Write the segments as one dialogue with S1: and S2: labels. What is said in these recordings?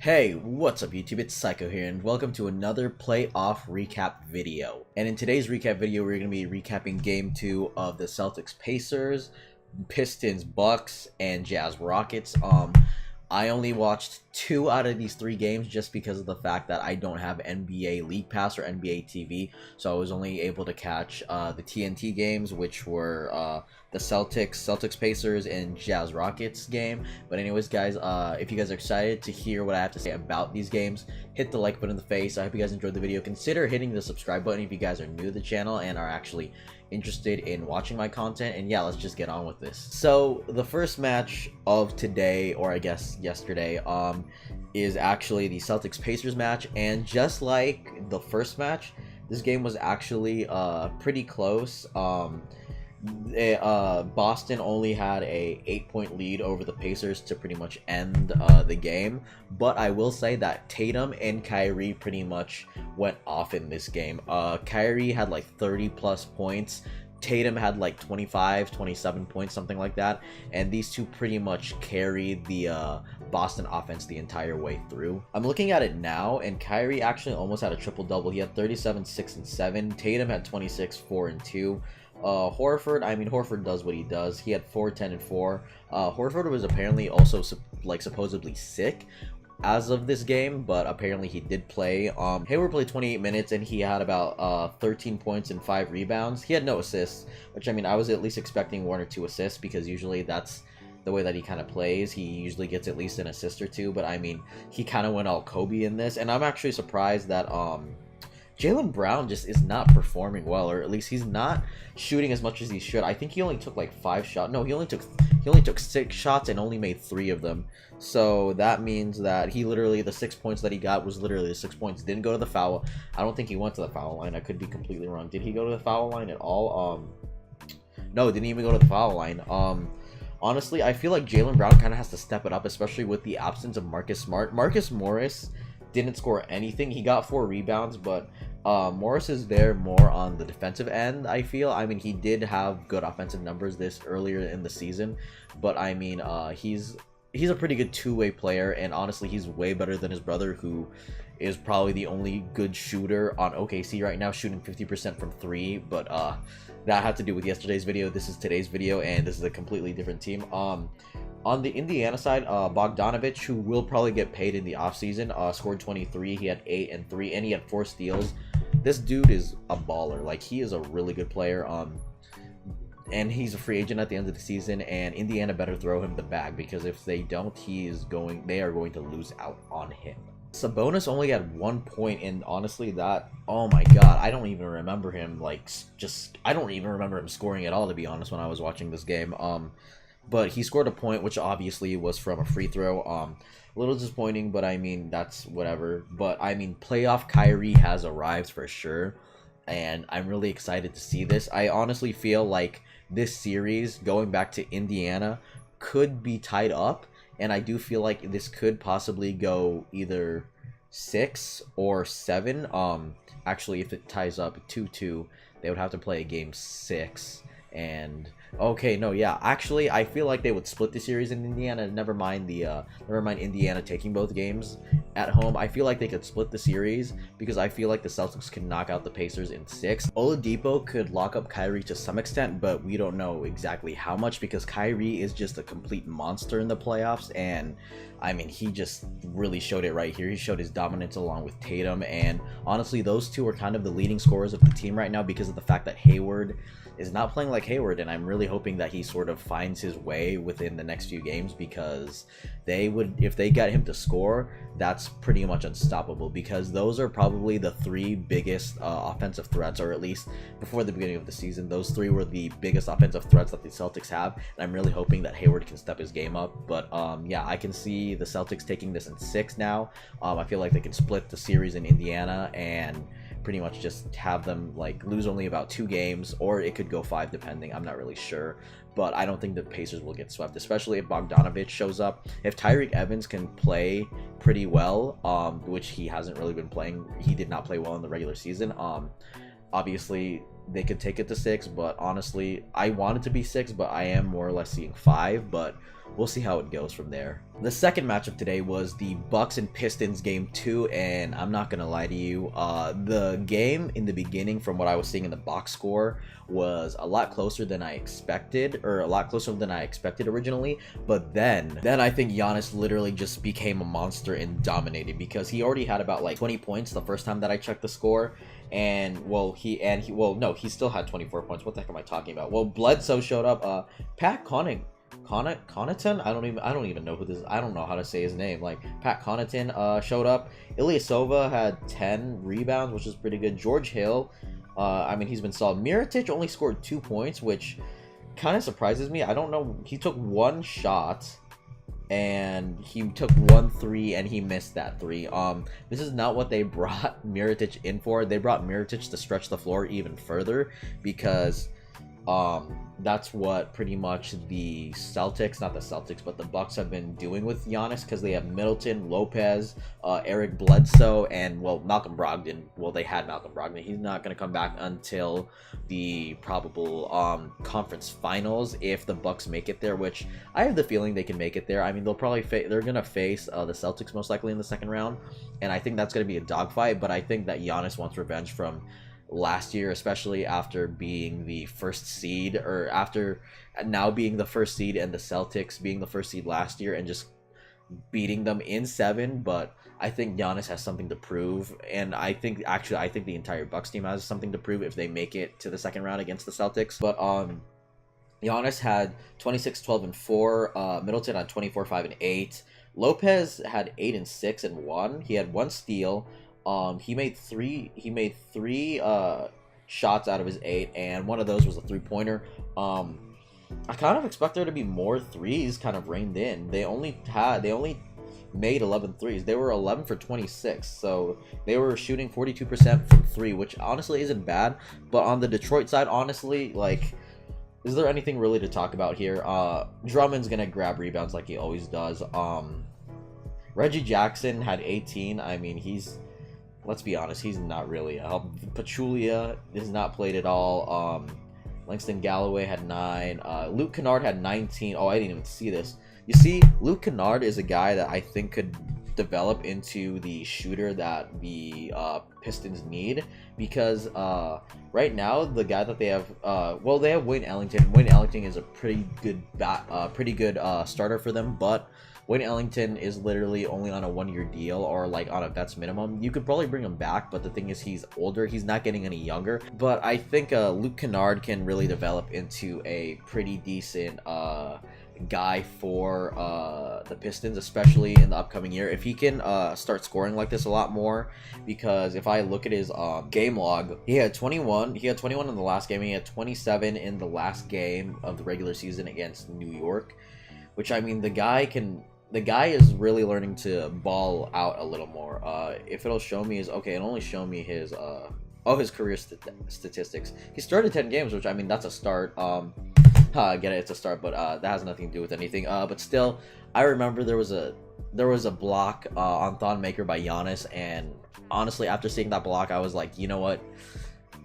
S1: Hey, what's up YouTube? It's Saiko here and welcome to another playoff recap video. And in today's recap video, we're going to be recapping Game 2 of the Celtics-Pacers, Pistons, Bucks, and Jazz Rockets. I only watched 2 out of these 3 games just because of the fact that I don't have NBA League Pass or NBA TV, so I was only able to catch the TNT games, which were the Celtics-Pacers, and Jazz Rockets game. But anyways, guys, if you guys are excited to hear what I have to say about these games, hit the like button in the face. I hope you guys enjoyed the video. Consider hitting the subscribe button if you guys are new to the channel and are actually interested in watching my content. And yeah, let's just get on with this. So the first match of today, or I guess yesterday, is actually the Celtics-Pacers match. And just like the first match, this game was actually pretty close. Boston only had a 8-point lead over the Pacers to pretty much end the game, but I will say that Tatum and Kyrie pretty much went off in this game. Kyrie had like 30 plus points, Tatum had like 27 points, something like that, and these two pretty much carried the Boston offense the entire way through. I'm looking at it now, and Kyrie actually almost had a triple-double. He had 37, 6, and 7. Tatum had 26, 4, and 2. Horford does what he does. He had 4, 10, and 4. Horford was apparently also supposedly sick as of this game, but apparently he did play. Hayward played 28 minutes and he had about 13 points and 5 rebounds. He had no assists, which I was at least expecting 1 or 2 assists because usually that's the way that he kind of plays. He usually gets at least an assist or 2, but he kind of went all Kobe in this, and I'm actually surprised that Jaylen Brown just is not performing well, or at least he's not shooting as much as he should. I think he only took like 5 shots. No, he only took 6 shots and only made 3 of them. So that means that he literally, the 6 points that he got was literally the 6 points. Didn't go to the foul. I don't think he went to the foul line. I could be completely wrong. Did he go to the foul line at all? No, didn't even go to the foul line. Honestly, I feel like Jaylen Brown kind of has to step it up, especially with the absence of Marcus Smart. Marcus Morris didn't score anything. He got 4 rebounds, but Morris is there more on the defensive end, I feel. He did have good offensive numbers this earlier in the season, but he's a pretty good two-way player, and honestly, he's way better than his brother, who is probably the only good shooter on OKC right now, shooting 50% from 3, but that had to do with yesterday's video. This is today's video, and this is a completely different team. On the Indiana side, Bogdanovich, who will probably get paid in the offseason, scored 23. He had 8 and 3, and he had 4 steals. This dude is a baller. Like, he is a really good player. And he's a free agent at the end of the season, and Indiana better throw him the bag, because if they don't, they are going to lose out on him. Sabonis only had 1 point, and honestly, oh my god, I don't even remember him, I don't even remember him scoring at all, to be honest, when I was watching this game. But he scored a point, which obviously was from a free throw. A little disappointing, but that's whatever. But playoff Kyrie has arrived for sure, and I'm really excited to see this. I honestly feel like this series, going back to Indiana, could be tied up, and I do feel like this could possibly go either 6 or 7. Actually, if it ties up 2-2, they would have to play a game 6. And okay, no, yeah, actually, I feel like they would split the series in Indiana. Never mind Indiana taking both games at home. I feel like they could split the series, because I feel like the Celtics can knock out the Pacers in 6. Oladipo could lock up Kyrie to some extent, but we don't know exactly how much, because Kyrie is just a complete monster in the playoffs, and he just really showed it right here. He showed his dominance along with Tatum, and honestly, those two are kind of the leading scorers of the team right now, because of the fact that Hayward is not playing like Hayward, and I'm really hoping that he sort of finds his way within the next few games, because if they get him to score, that's pretty much unstoppable, because those are probably the 3 biggest offensive threats, or at least before the beginning of the season, those 3 were the biggest offensive threats that the Celtics have, and I'm really hoping that Hayward can step his game up. But yeah, I can see the Celtics taking this in 6 now. I feel like they can split the series in Indiana and pretty much just have them lose only about 2 games, or it could go 5 depending. I'm not really sure, but I don't think the Pacers will get swept, especially if Bogdanovich shows up. If Tyreke Evans can play pretty well, which he hasn't really been playing. He did not play well in the regular season. Obviously they could take it to 6, but honestly, I want it to be 6, but I am more or less seeing 5, but we'll see how it goes from there. The second matchup today was the Bucks and Pistons game 2, and I'm not gonna lie to you, the game in the beginning, from what I was seeing in the box score, was a lot closer than I expected, or a lot closer than I expected originally. But then I think Giannis literally just became a monster and dominated, because he already had about like 20 points the first time that I checked the score. And he still had 24 points. What the heck am I talking about? Well, Bledsoe showed up. Pat Connaughton? I don't even know who this is. I don't know how to say his name. Like, Pat Connaughton showed up. Ilyasova had 10 rebounds, which is pretty good. George Hill, I mean, he's been solid. Mirotic only scored 2 points, which kind of surprises me. I don't know. He took 1 shot and he took 1 3 and he missed that 3. This is not what they brought Mirotic in for. They brought Mirotic to stretch the floor even further, because that's what pretty much the Celtics, not the Celtics, but the Bucks have been doing with Giannis, because they have Middleton, Lopez, Eric Bledsoe, and, well, Malcolm Brogdon. Well, they had Malcolm Brogdon. He's not going to come back until the probable conference finals, if the Bucks make it there, which I have the feeling they can make it there. I mean, they'll probably they're going to face the Celtics most likely in the second round, and I think that's going to be a dogfight, but I think that Giannis wants revenge from last year, especially after being the first seed, or after now being the first seed and the Celtics being the first seed last year and just beating them in 7. But I think Giannis has something to prove, and I think the entire Bucks team has something to prove if they make it to the second round against the Celtics. But Giannis had 26, 12, and 4. Middleton had 24, 5, and 8. Lopez had 8 and 6 and 1. He had 1 steal. He made three shots out of his 8, and one of those was a 3-pointer. I kind of expect there to be more threes kind of reined in. They only made 11 threes. They were 11 for 26, so they were shooting 42% from 3, which honestly isn't bad. But on the Detroit side, honestly, like, is there anything really to talk about here? Drummond's gonna grab rebounds like he always does. Reggie Jackson had 18. I mean, let's be honest, he's not really a help. Pachulia is not played at all. Langston Galloway had 9. Luke Kennard had 19. Oh, I didn't even see this. You see, Luke Kennard is a guy that I think could develop into the shooter that the Pistons need, because right now the guy that they have, they have Wayne Ellington. Wayne Ellington is a pretty good starter for them, but Wayne Ellington is literally only on a 1-year deal, or like on a vets minimum. You could probably bring him back, but the thing is, he's older. He's not getting any younger. But I think Luke Kennard can really develop into a pretty decent guy for the Pistons, especially in the upcoming year, if he can start scoring like this a lot more. Because if I look at his game log, he had 21 in the last game. He had 27 in the last game of the regular season against New York, which, I mean, the guy is really learning to ball out a little more. If it'll show me it only show me his his career statistics. He started 10 games, which, I mean, that's a start. I get it, it's a start, but that has nothing to do with anything. But still, I remember there was a block on Thon Maker by Giannis, and honestly, after seeing that block, I was like, you know what?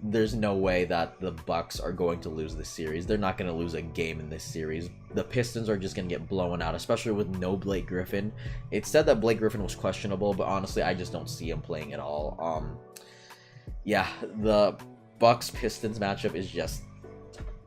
S1: There's no way that the Bucks are going to lose this series. They're not going to lose a game in this series. The Pistons are just going to get blown out, especially with no Blake Griffin. It said that Blake Griffin was questionable, but honestly, I just don't see him playing at all. Yeah, the Bucks-Pistons matchup is just,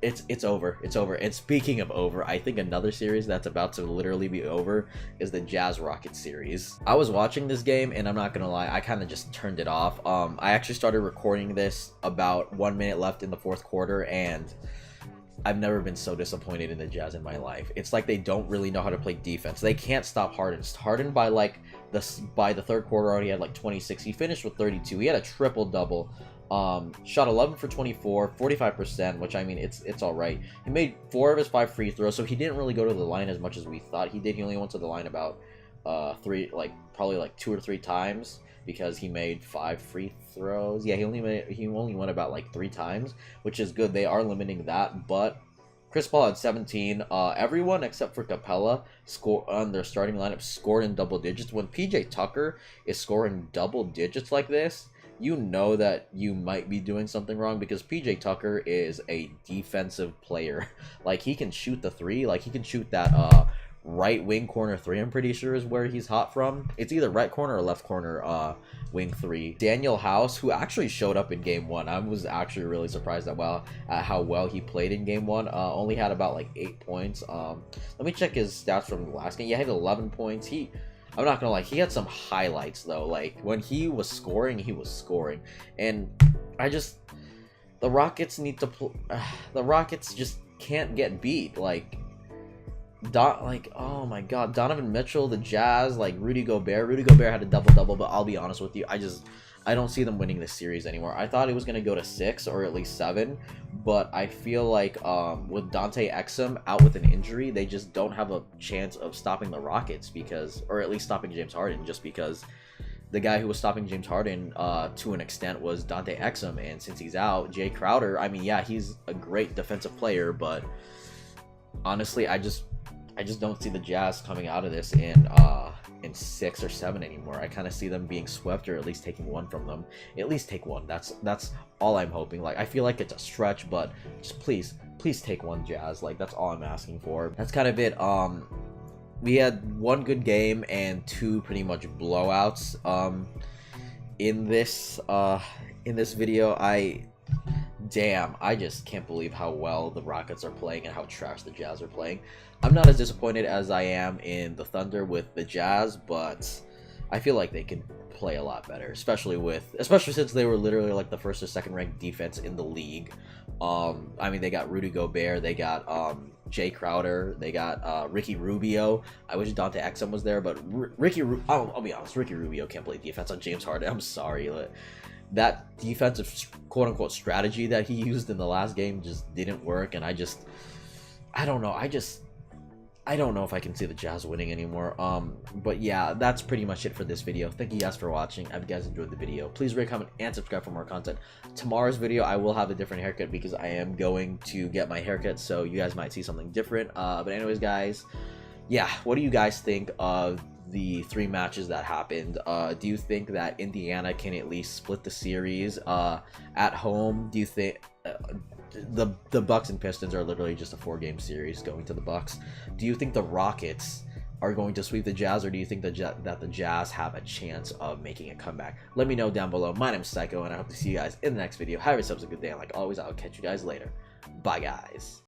S1: it's over. It's over. And speaking of over, I think another series that's about to literally be over is the Jazz-Rockets series. I was watching this game, and I'm not gonna lie, I kind of just turned it off. I actually started recording this about 1 minute left in the 4th quarter, and I've never been so disappointed in the Jazz in my life. It's like they don't really know how to play defense. They can't stop Harden. Harden by the 3rd quarter already had like 26. He finished with 32. He had a triple-double. Shot 11 for 24, 45%, which, I mean, it's all right. He made 4 of his 5 free throws, so he didn't really go to the line as much as we thought he did. He only went to the line about probably 2 or 3 times, because he made 5 free throws. Yeah, he only went about like 3 times, which is good. They are limiting that, but Chris Paul had 17. Everyone except for Capella on their starting lineup scored in double digits. When PJ Tucker is scoring double digits like this, you know that you might be doing something wrong, because PJ Tucker is a defensive player. Like, he can shoot the three. Like, he can shoot that right wing corner three, I'm pretty sure is where he's hot from. It's either right corner or left corner wing three. Daniel House, who actually showed up in game one, I was actually really surprised at how well he played in game one. Only had about like 8 points. Let me check his stats from the last game. Yeah, he had 11 points. I'm not gonna lie, he had some highlights though. Like, when he was scoring, and the Rockets need to the Rockets just can't get beat. Like, oh my god, Donovan Mitchell, the Jazz, like Rudy Gobert had a double-double, but I'll be honest with you, I don't see them winning this series anymore. I thought it was gonna go to 6 or at least 7, but I feel like with Dante Exum out with an injury, they just don't have a chance of stopping the Rockets, or at least stopping James Harden, just because the guy who was stopping James Harden to an extent was Dante Exum, and since he's out, Jay Crowder, I mean, yeah, he's a great defensive player, but honestly, I just don't see the Jazz coming out of this in 6 or 7 anymore. I kind of see them being swept, or at least taking one from them. At least take one. That's all I'm hoping. Like, I feel like it's a stretch, but just please take one, Jazz. Like, that's all I'm asking for. That's kind of it. We had one good game and 2 pretty much blowouts. In this video, I just can't believe how well the Rockets are playing and how trash the Jazz are playing. I'm not as disappointed as I am in the Thunder with the Jazz, but I feel like they can play a lot better, especially since they were literally like the first or second ranked defense in the league. I mean, they got Rudy Gobert, they got Jay Crowder, they got Ricky Rubio. I wish Dante Exum was there, but I'll be honest, Ricky Rubio can't play defense on James Harden. I'm sorry. That defensive quote-unquote strategy that he used in the last game just didn't work, and I don't know. I don't know if I can see the Jazz winning anymore. But yeah, that's pretty much it for this video. Thank you guys for watching. I hope you guys enjoyed the video. Please rate, comment, and subscribe for more content. Tomorrow's video, I will have a different haircut because I am going to get my haircut, so you guys might see something different. But anyways, guys, yeah, what do you guys think of the 3 matches that happened? Do you think that Indiana can at least split the series at home? Do you think the Bucks and Pistons are literally just a 4-game series going to the Bucks? Do you think the Rockets are going to sweep the Jazz, or do you think that the Jazz have a chance of making a comeback? Let me know down below. My name is Saiko, and I hope to see you guys in the next video. Have yourselves a good day, and like always, I'll catch you guys later. Bye, guys.